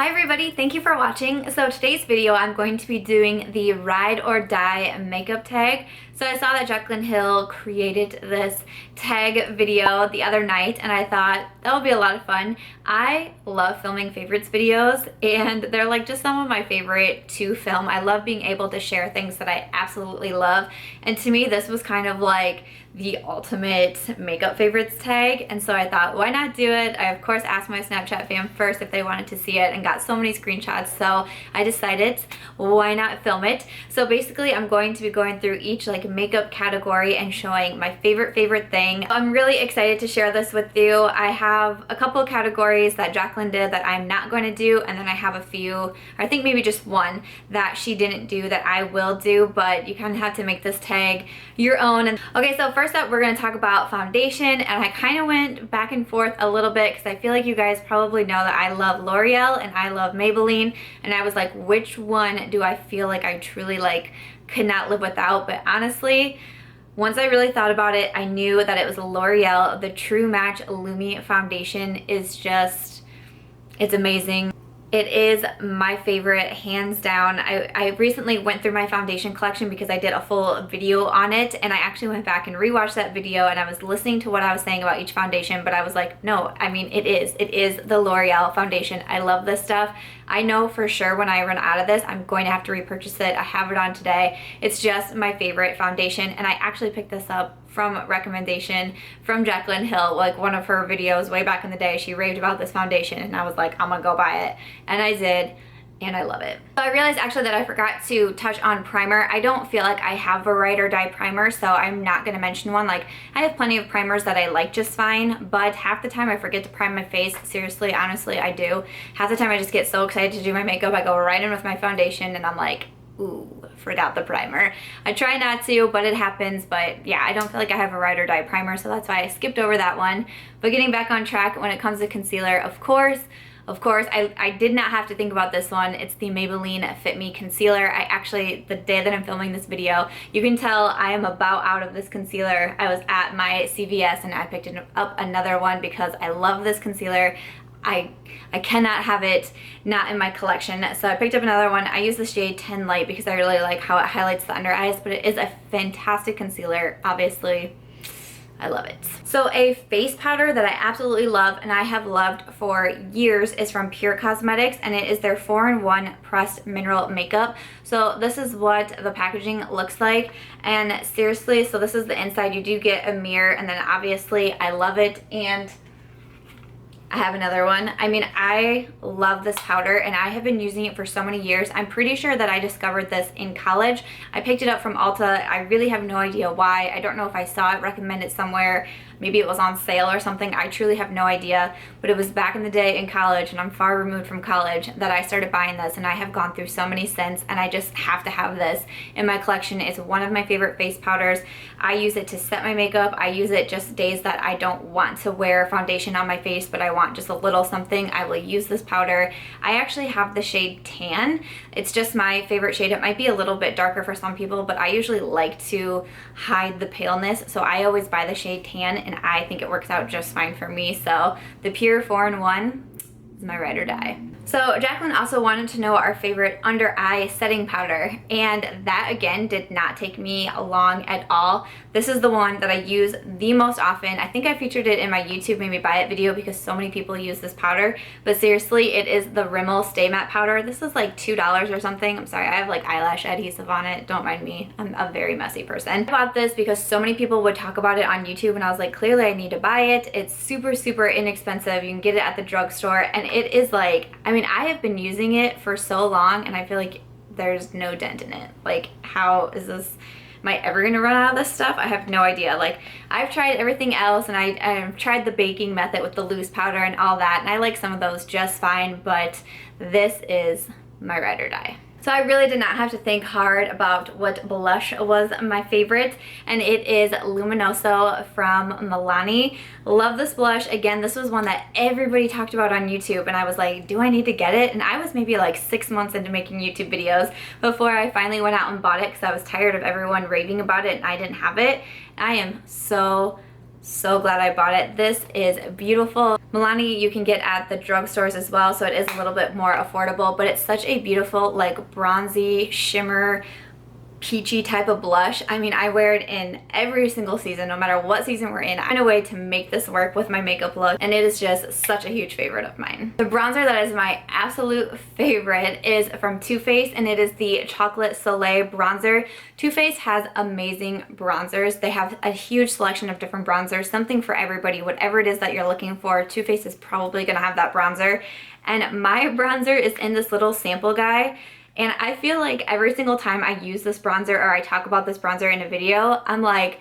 Hi everybody, thank you for watching. So today's video I'm going to be doing the ride or die makeup tag. So I saw that Jaclyn Hill created this tag video the other night and I thought that would be a lot of fun. I love filming favorites videos and they're like just some of my favorite to film. I love being able to share things that I absolutely love, and to me this was kind of like the ultimate makeup favorites tag, and so I thought, why not do it? I of course asked my Snapchat fam first if they wanted to see it and got so many screenshots, so I decided why not film it. So basically I'm going to be going through each like makeup category and showing my favorite thing. I'm really excited to share this with you. I have a couple of categories that Jaclyn did that I'm not going to do, and then I have a few, or I think maybe just one that she didn't do that I will do, but you kind of have to make this tag your own. And okay, so first up we're going to talk about foundation, and I kind of went back and forth a little bit because I feel like you guys probably know that I love L'Oreal and I love Maybelline, and I was like, which one do I feel like I truly like could not live without? But honestly, once I really thought about it, I knew that it was L'Oreal. The True Match Lumi foundation is just, it's amazing. It is my favorite, hands down. I recently went through my foundation collection because I did a full video on it, and I actually went back and rewatched that video, and I was listening to what I was saying about each foundation, but I was like, no, I mean, it is the L'Oreal foundation. I love this stuff. I know for sure when I run out of this, I'm going to have to repurchase it. I have it on today. It's just my favorite foundation, and I actually picked this up from recommendation from Jaclyn Hill, like one of her videos way back in the day. She raved about this foundation and I was like, I'm gonna go buy it, and I did, and I love it. So I realized actually that I forgot to touch on primer. I don't feel like I have a ride or die primer, so I'm not gonna mention one. Like, I have plenty of primers that I like just fine, but half the time I forget to prime my face. Seriously, honestly, I do. Half the time I just get so excited to do my makeup, I go right in with my foundation and I'm like, ooh, forgot the primer. I try not to, but it happens. But yeah, I don't feel like I have a ride or die primer, so that's why I skipped over that one. But getting back on track, when it comes to concealer, of course, I did not have to think about this one. It's the Maybelline Fit Me Concealer. I actually, the day that I'm filming this video, you can tell I am about out of this concealer. I was at my CVS and I picked up another one because I love this concealer. I cannot have it not in my collection, so I picked up another one. I use the shade 10 Light because I really like how it highlights the under eyes, but it is a fantastic concealer. Obviously, I love it. So a face powder that I absolutely love and I have loved for years is from Pure Cosmetics, and it is their 4-in-1 pressed mineral makeup. So this is what the packaging looks like, and seriously, so this is the inside. You do get a mirror, and then obviously I love it, and I have another one. I mean, I love this powder and I have been using it for so many years. I'm pretty sure that I discovered this in college. I picked it up from Ulta. I really have no idea why. I don't know if I saw it recommended somewhere. Maybe it was on sale or something. I truly have no idea, but it was back in the day in college, and I'm far removed from college, that I started buying this, and I have gone through so many since, and I just have to have this in my collection. It's one of my favorite face powders. I use it to set my makeup. I use it just days that I don't want to wear foundation on my face, but I want just a little something. I will use this powder. I actually have the shade Tan. It's just my favorite shade. It might be a little bit darker for some people, but I usually like to hide the paleness, so I always buy the shade Tan, and I think it works out just fine for me. So the Pure 4-in-1 is my ride or die. So Jaclyn also wanted to know our favorite under eye setting powder, and that again did not take me long at all. This is the one that I use the most often. I think I featured it in my YouTube Maybe Buy It video because so many people use this powder, but seriously, it is the Rimmel Stay Matte powder. This is like $2 or something. I'm sorry, I have like eyelash adhesive on it. Don't mind me. I'm a very messy person. I bought this because so many people would talk about it on YouTube, and I was like, clearly I need to buy it. It's super inexpensive. You can get it at the drugstore, and it is like, I mean, I have been using it for so long and I feel like there's no dent in it. Like, how is this, am I ever gonna run out of this stuff? I have no idea. Like, I've tried everything else, and I've tried the baking method with the loose powder and all that, and I like some of those just fine, but this is my ride or die. So I really did not have to think hard about what blush was my favorite, and it is Luminoso from Milani. Love this blush. Again, this was one that everybody talked about on YouTube, and I was like, do I need to get it? And I was maybe like 6 months into making YouTube videos before I finally went out and bought it because I was tired of everyone raving about it and I didn't have it. I am so so glad I bought it. This is beautiful. Milani you can get at the drugstores as well, so it is a little bit more affordable, but it's such a beautiful like bronzy shimmer peachy type of blush. I mean, I wear it in every single season, no matter what season we're in. I find a way to make this work with my makeup look, and it is just such a huge favorite of mine. The bronzer that is my absolute favorite is from Too Faced, and it is the Chocolate Soleil bronzer. Too Faced has amazing bronzers. They have a huge selection of different bronzers, something for everybody. Whatever it is that you're looking for, Too Faced is probably gonna have that bronzer. And my bronzer is in this little sample guy. And I feel like every single time I use this bronzer or I talk about this bronzer in a video, I'm like,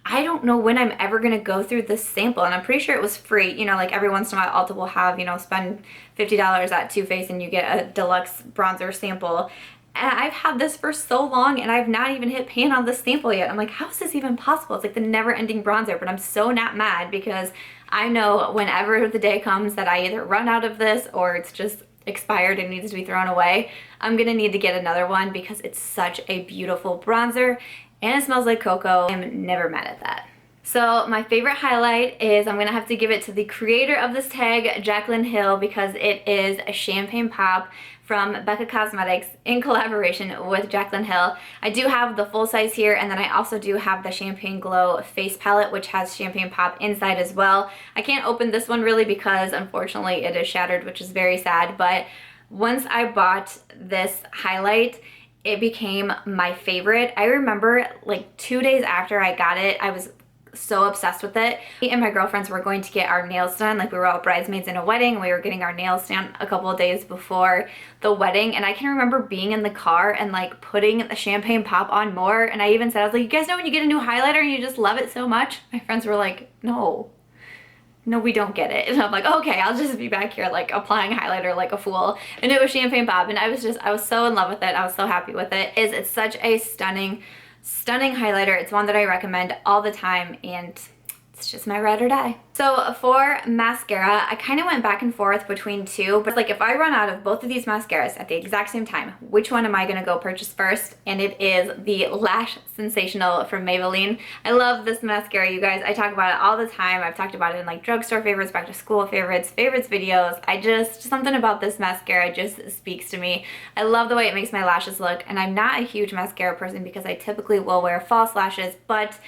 I don't know when I'm ever gonna go through this sample. And I'm pretty sure it was free. You know, like every once in a while Ulta will have, you know, spend $50 at Too Faced and you get a deluxe bronzer sample. And I've had this for so long and I've not even hit pan on this sample yet. I'm like, how is this even possible? It's like the never-ending bronzer, but I'm so not mad because I know whenever the day comes that I either run out of this or it's just expired and needs to be thrown away, I'm gonna need to get another one because it's such a beautiful bronzer and it smells like cocoa. I'm never mad at that. So my favorite highlight is, I'm gonna have to give it to the creator of this tag, Jaclyn Hill, because it is a Champagne Pop from Becca Cosmetics in collaboration with Jaclyn Hill. I do have the full size here, and then I also do have the Champagne Glow face palette, which has Champagne Pop inside as well. I can't open this one really because unfortunately it is shattered, which is very sad, but once I bought this highlight, it became my favorite. I remember like 2 days after I got it, I was so obsessed with it. Me and my girlfriends were going to get our nails done. Like, we were all bridesmaids in a wedding and we were getting our nails done a couple of days before the wedding, and I can remember being in the car and like putting the Champagne Pop on more, and I even said, I was like, you guys know when you get a new highlighter and you just love it so much? My friends were like, no, we don't get it. And I'm like, okay, I'll just be back here like applying highlighter like a fool. And it was Champagne Pop, and I was so in love with it. I was so happy with it. It's such a stunning highlighter. It's one that I recommend all the time, and it's just my ride or die. So for mascara, I kind of went back and forth between two, but like if I run out of both of these mascaras at the exact same time, which one am I gonna go purchase first? And it is the Lash Sensational from Maybelline. I love this mascara, you guys. I talk about it all the time. I've talked about it in like drugstore favorites, back to school favorites videos. Something about this mascara just speaks to me. I love the way it makes my lashes look, and I'm not a huge mascara person because I typically will wear false lashes, but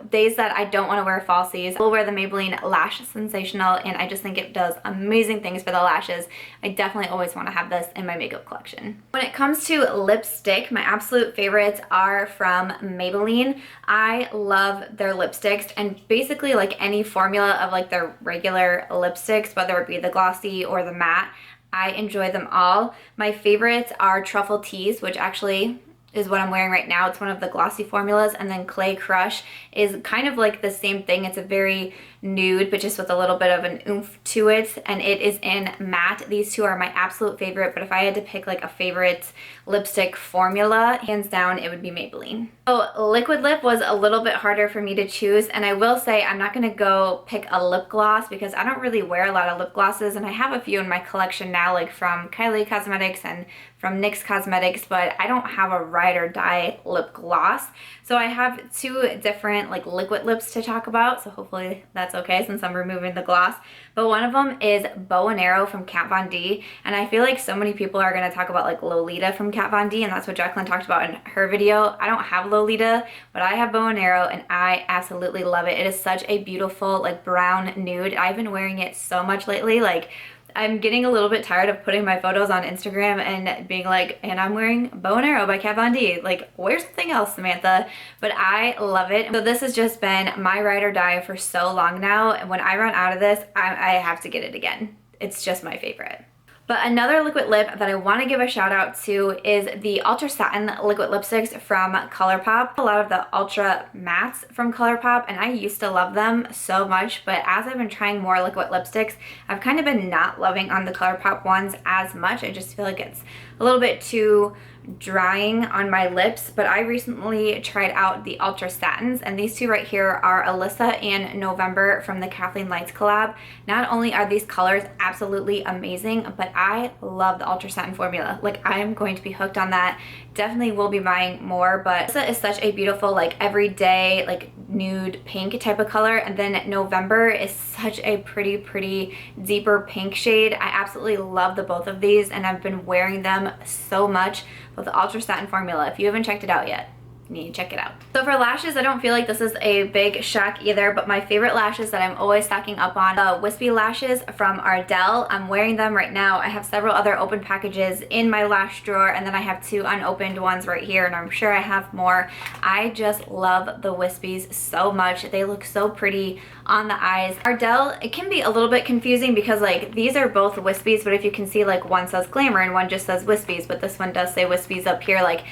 days that I don't want to wear falsies, I'll wear the Maybelline Lash Sensational, and I just think it does amazing things for the lashes. I definitely always want to have this in my makeup collection. When it comes to lipstick, my absolute favorites are from Maybelline. I love their lipsticks, and basically like any formula of like their regular lipsticks, whether it be the glossy or the matte, I enjoy them all. My favorites are Truffle Tease, which actually is what I'm wearing right now. It's one of the glossy formulas, and then Clay Crush is kind of like the same thing. It's a very nude, but just with a little bit of an oomph to it, and it is in matte. These two are my absolute favorite, but if I had to pick like a favorite lipstick formula, hands down, it would be Maybelline. So liquid lip was a little bit harder for me to choose, and I will say I'm not gonna go pick a lip gloss because I don't really wear a lot of lip glosses, and I have a few in my collection now, like from Kylie Cosmetics and from NYX Cosmetics, but I don't have a ride or die lip gloss. So I have two different like liquid lips to talk about, so hopefully that's okay since I'm removing the gloss. But one of them is Bow and Arrow from Kat Von D, and I feel like so many people are gonna talk about like Lolita from Kat Von D, and that's what Jaclyn talked about in her video. I don't have Lolita, but I have Bow and Arrow, and I absolutely love it. It is such a beautiful like brown nude. I've been wearing it so much lately. Like, I'm getting a little bit tired of putting my photos on Instagram and being like, and I'm wearing Bow and Arrow by Kat Von D. Like, wear something else, Samantha. But I love it. So this has just been my ride or die for so long now. And when I run out of this, I have to get it again. It's just my favorite. But another liquid lip that I want to give a shout out to is the Ultra Satin liquid lipsticks from Colourpop. A lot of the Ultra Mattes from Colourpop, and I used to love them so much, but as I've been trying more liquid lipsticks, I've kind of been not loving on the Colourpop ones as much. I just feel like it's a little bit too drying on my lips, but I recently tried out the Ultra Satins, and these two right here are Alyssa and November from the Kathleen Lights collab. Not only are these colors absolutely amazing, but I love the Ultra Satin formula. Like, I am going to be hooked on that. Definitely will be buying more, but Alyssa is such a beautiful, like, everyday, like, nude pink type of color, and then November is such a pretty deeper pink shade. I absolutely love the both of these, and I've been wearing them so much with the Ultra Satin formula. If you haven't checked it out yet, you need to check it out. So for lashes, I don't feel like this is a big shock either, but my favorite lashes that I'm always stocking up on, the Wispy lashes from Ardell. I'm wearing them right now. I have several other open packages in my lash drawer, and then I have 2 unopened ones right here, and I'm sure I have more. I just love the Wispies so much. They look so pretty on the eyes. Ardell, it can be a little bit confusing because, like, these are both Wispies, but if you can see, like, one says Glamour and one just says Wispies, but this one does say Wispies up here. Like,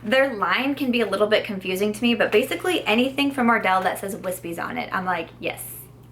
their line can be a little bit confusing to me, but basically anything from Ardell that says Wispies on it, I'm like, yes,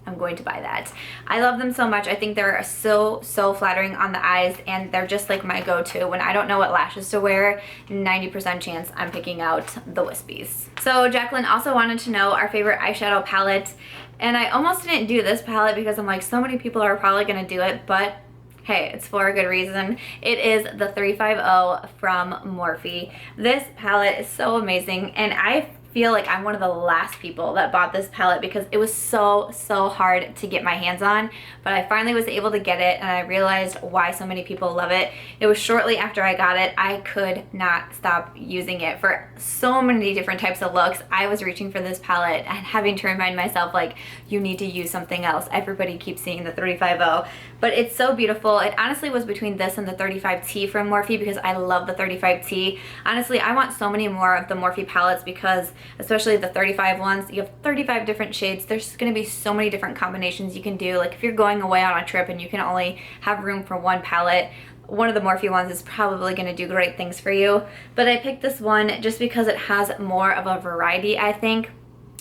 I'm going to buy that. I love them so much. I think they're so flattering on the eyes, and they're just like my go-to. When I don't know what lashes to wear, 90% chance I'm picking out the Wispies. So Jaclyn also wanted to know our favorite eyeshadow palette, and I almost didn't do this palette because I'm like, so many people are probably gonna do it, but hey, it's for a good reason. It is the 350 from Morphe. This palette is so amazing, and I feel like I'm one of the last people that bought this palette because it was so hard to get my hands on, but I finally was able to get it, and I realized why so many people love it. It was shortly after I got it. I could not stop using it for so many different types of looks. I was reaching for this palette and having to remind myself, like, you need to use something else. Everybody keeps seeing the 350, but it's so beautiful. It honestly was between this and the 35T from Morphe because I love the 35T. Honestly, I want so many more of the Morphe palettes because especially the 35 ones, you have 35 different shades. There's gonna be so many different combinations you can do. Like, if you're going away on a trip and you can only have room for one palette, one of the Morphe ones is probably gonna do great things for you. But I picked this one just because it has more of a variety, I think.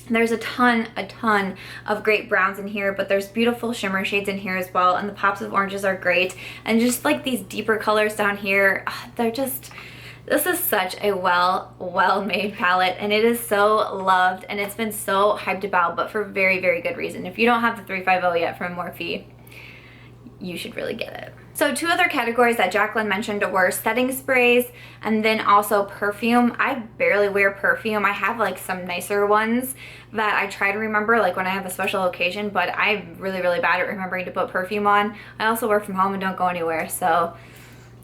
There's a ton of great browns in here, but there's beautiful shimmer shades in here as well, and the pops of oranges are great. And just like these deeper colors down here, they're just, this is such a well-made palette, and it is so loved, and it's been so hyped about, but for very good reason. If you don't have the 350 yet from Morphe, you should really get it. So 2 other categories that Jaclyn mentioned were setting sprays and then also perfume. I barely wear perfume. I have like some nicer ones that I try to remember, like when I have a special occasion, but I'm really bad at remembering to put perfume on. I also work from home and don't go anywhere, so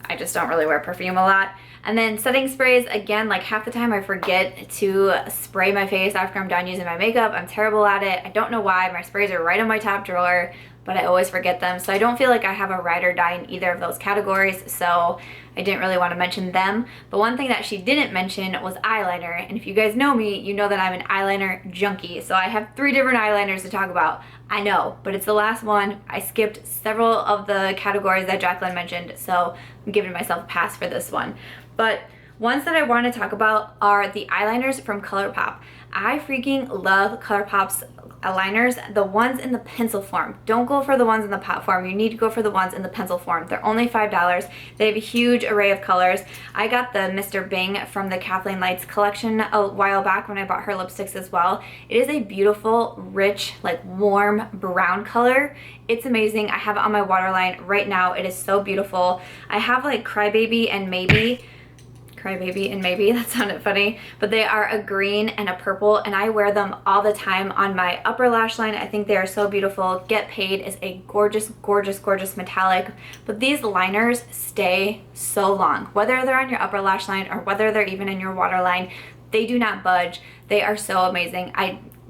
I just don't really wear perfume a lot. And then setting sprays, again, like half the time I forget to spray my face after I'm done using my makeup. I'm terrible at it. I don't know why. My sprays are right in my top drawer, but I always forget them. So I don't feel like I have a ride or die in either of those categories, so I didn't really want to mention them. But one thing that she didn't mention was eyeliner. And if you guys know me, you know that I'm an eyeliner junkie. So I have 3 different eyeliners to talk about. I know, but it's the last one. I skipped several of the categories that Jaclyn mentioned, so I'm giving myself a pass for this one. But ones that I want to talk about are the eyeliners from Colourpop. I freaking love Colourpop's eyeliners, the ones in the pencil form. Don't go for the ones in the pot form. You need to go for the ones in the pencil form. They're only $5. They have a huge array of colors. I got the Mr. Bing from the Kathleen Lights collection a while back when I bought her lipsticks as well. It is a beautiful, rich, like warm brown color. It's amazing. I have it on my waterline right now. It is so beautiful. I have like Crybaby and Maybe, that sounded funny, but they are a green and a purple, and I wear them all the time on my upper lash line. I think they are so beautiful. Get Paid is a gorgeous metallic, but these liners stay so long. Whether they're on your upper lash line or whether they're even in your waterline, they do not budge. They are so amazing.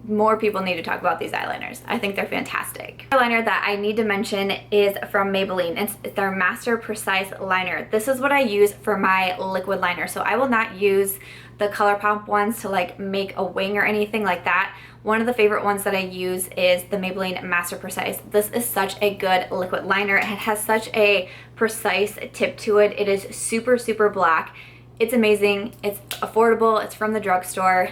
More people need to talk about these eyeliners. I think they're fantastic. The eyeliner that I need to mention is from Maybelline. It's their Master Precise Liner. This is what I use for my liquid liner. So I will not use the Colourpop ones to like make a wing or anything like that. One of the favorite ones that I use is the Maybelline Master Precise. This is such a good liquid liner. It has such a precise tip to it. It is super black. It's amazing. It's affordable. It's from the drugstore.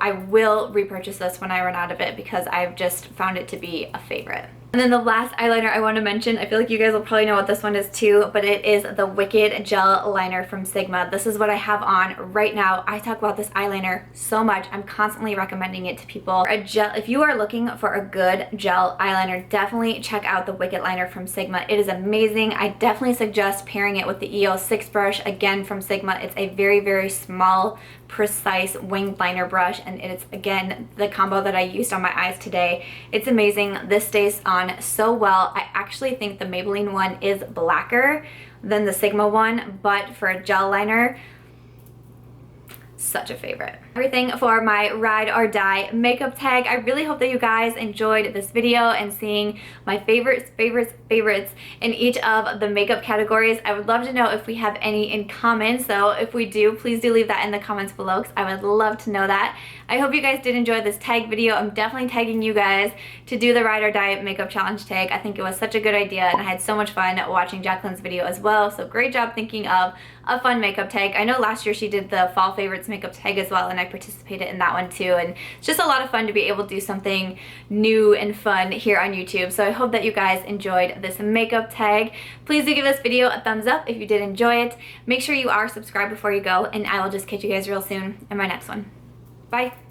I will repurchase this when I run out of it because I've just found it to be a favorite. And then the last eyeliner I want to mention, I feel like you guys will probably know what this one is too, but it is the Wicked Gel Liner from Sigma. This is what I have on right now. I talk about this eyeliner so much. I'm constantly recommending it to people. If you are looking for a good gel eyeliner, definitely check out the Wicked Liner from Sigma. It is amazing. I definitely suggest pairing it with the EO6 brush, again from Sigma. It's a very, very small, precise winged liner brush, and it's again the combo that I used on my eyes today. It's amazing. This stays on so well. I actually think the Maybelline one is blacker than the Sigma one, but for a gel liner, such a favorite. Everything for my ride or die makeup tag. I really hope that you guys enjoyed this video and seeing my favorites in each of the makeup categories. I would love to know if we have any in common, so if we do, please do leave that in the comments below because I would love to know that. I hope you guys did enjoy this tag video. I'm definitely tagging you guys to do the ride or die makeup challenge tag. I think it was such a good idea and I had so much fun watching Jaclyn's video as well, so great job thinking of a fun makeup tag. I know last year she did the fall favorites makeup tag as well, and I participated in that one too, and it's just a lot of fun to be able to do something new and fun here on YouTube. So I hope that you guys enjoyed this makeup tag. Please do give this video a thumbs up if you did enjoy it. Make sure you are subscribed before you go, and I will just catch you guys real soon in my next one. Bye.